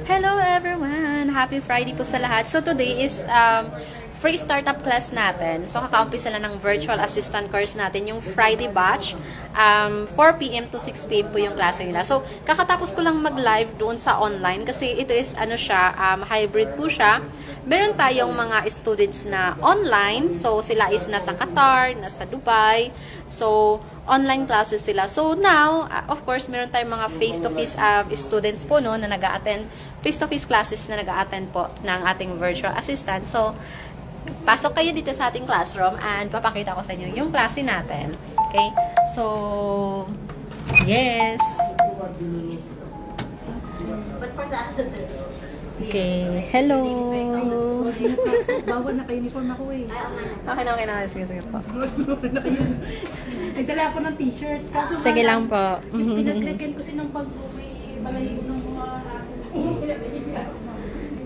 Hello everyone! Happy Friday po sa lahat. So today is free startup class natin. So kakaumpisa na ng virtual assistant course natin, yung Friday batch. 4 p.m. to 6 p.m. po yung klase nila. So kakatapos ko lang mag-live doon sa online kasi ito is hybrid po siya. Meron tayong mga students na online. So sila is nasa Qatar, nasa Dubai. So online classes sila. So now, of course, meron tayong mga face-to-face students po no, na nag-a-attend, face-to-face classes na nag-a-attend po ng ating virtual assistant. So, pasok kayo dito sa ating classroom and papakita ko sa inyo yung klase natin. Okay? So, yes. But for the others, Okay. Hello. Bawal naka-uniform ako eh. Okay na. Sige po. Nagdala ako ng t-shirt. Kaso Sige lang po. Pinaglagyan ko silang pag may balahibo ng mga aso.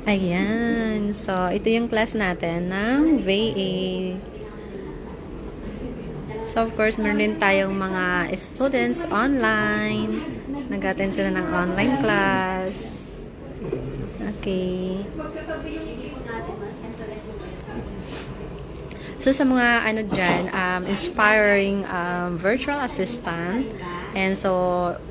Ayan. So, ito yung class natin ng VA. So, of course, meron din tayong mga students online. Nag-attend sila ng online class. Okay. So, sa mga inspiring virtual assistant, and so,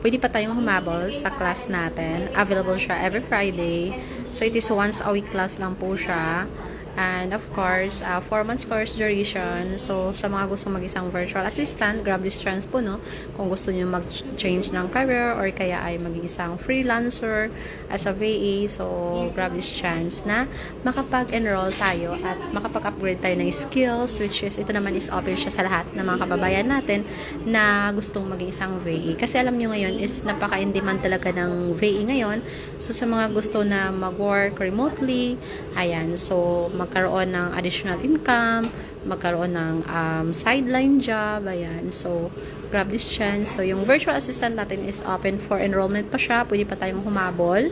pwede pa tayong humabol sa class natin. Available siya every Friday. So, it is once a week class lang po siya. And of course, 4 months course duration. So, sa mga gusto mag-isang virtual assistant, grab this chance po, no? Kung gusto niyo mag-change ng career or kaya ay mag-isang freelancer as a VA. So, grab this chance na makapag-enroll tayo at makapag-upgrade tayo ng skills, which is, ito naman is open siya sa lahat ng mga kababayan natin na gustong mag-isang VA. Kasi alam niyo ngayon is napaka-in-demand talaga ng VA ngayon. So, sa mga gusto na mag-work remotely, ayan, so, magkaroon ng additional income, magkaroon ng sideline job, ayan. So, grab this chance. So, yung virtual assistant natin is open for enrollment pa siya. Pwede pa tayong humabol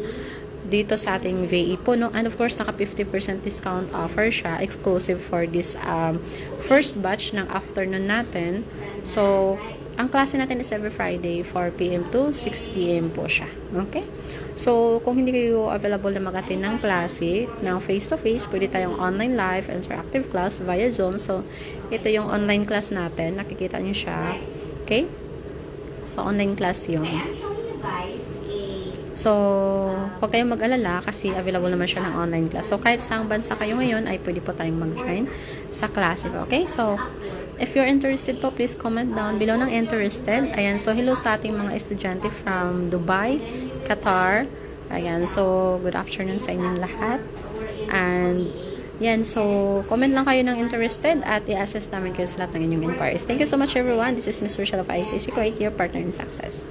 dito sa ating VA po, no? And of course, naka 50% discount offer siya, exclusive for this first batch ng afternoon natin. So, ang klase natin is every Friday, 4 p.m. to 6 p.m. po siya. Okay? So, kung hindi kayo available na mag-attend ng klase, ng face-to-face, pwede tayong online live interactive class via Zoom. So, ito yung online class natin. Nakikita nyo siya. Okay? So, online class yun. So, huwag kayong mag-alala kasi available naman siya ng online class. So, kahit saang bansa kayo ngayon, ay pwede po tayong mag-join sa klase. Okay? So, if you're interested po, please comment down below ng interested. Ayan. So, hello sa ating mga estudyante from Dubai, Qatar. Ayan. So, good afternoon sa inyong lahat. And, yan. So, comment lang kayo ng interested at i-assess namin kayo sa lahat ng inyong inquiries. Thank you so much, everyone. This is Ms. Rochelle of ICC Kuwait, your partner in success.